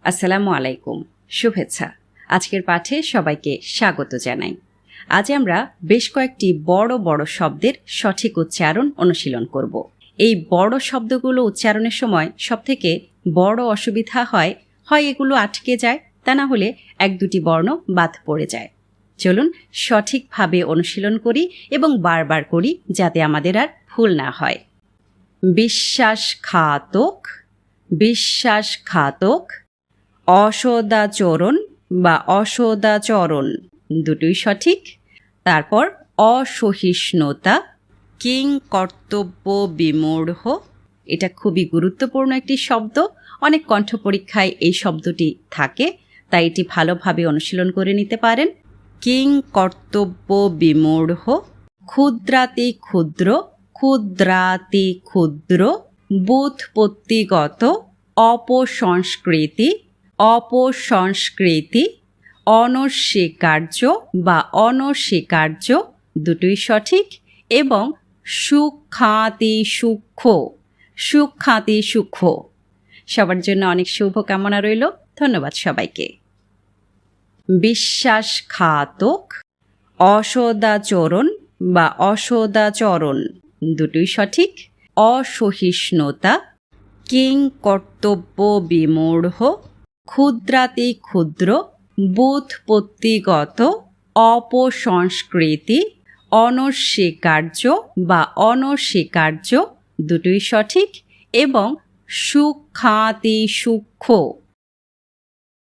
আসসালামু আলাইকুম, শুভেচ্ছা। আজকের পাঠে সবাইকে স্বাগত জানাই। আজ আমরা বেশ কয়েকটি বড় বড় শব্দের সঠিক উচ্চারণ অনুশীলন করব। এই বড় শব্দগুলো উচ্চারণের সময় সবথেকে বড় অসুবিধা হয় এগুলো আটকে যায়, তা না হলে এক দুটি বর্ণ বাদ পড়ে যায়। চলুন সঠিকভাবে অনুশীলন করি এবং বারবার করি, যাতে আমাদের আর ভুল না হয়। বিশ্বাসঘাতক, বিশ্বাসঘাতক। অসদাচরণ বা অসদাচরণ দুটোই সঠিক। তারপর অসহিষ্ণুতা, কিং কর্তব্য বিমূঢ়। এটা খুবই গুরুত্বপূর্ণ একটি শব্দ, অনেক কণ্ঠ পরীক্ষায় এই শব্দটি থাকে, তাই এটি ভালোভাবে অনুশীলন করে নিতে পারেন। কিং কর্তব্য বিমূঢ়। ক্ষুদ্রাতি ক্ষুদ্র, ক্ষুদ্রাতি ক্ষুদ্র। ব্যুৎপত্তিগত, অপসংস্কৃতি, অপসংস্কৃতি। অনস্বীকার্য বা অনস্বীকার্য দুটোই সঠিক। এবং সূক্ষ্মাতি সূক্ষ্ম, সূক্ষ্মাতি সূক্ষ্ম। সবার জন্য অনেক শুভকামনা রইল। ধন্যবাদ সবাইকে। বিশ্বাসঘাতক, অসদাচরণ বা অসদাচরণ দুটোই সঠিক। অসহিষ্ণুতা, কিং কর্তব্য বিমূঢ়। ক্ষুদ্রাতি ক্ষুদ্র, ব্যুৎপত্তিগত, অপসংস্কৃতি। অনস্বীকার্য বা অনস্বীকার্য দুটোই সঠিক। এবং সূক্ষ্মাতি সূক্ষ্ম।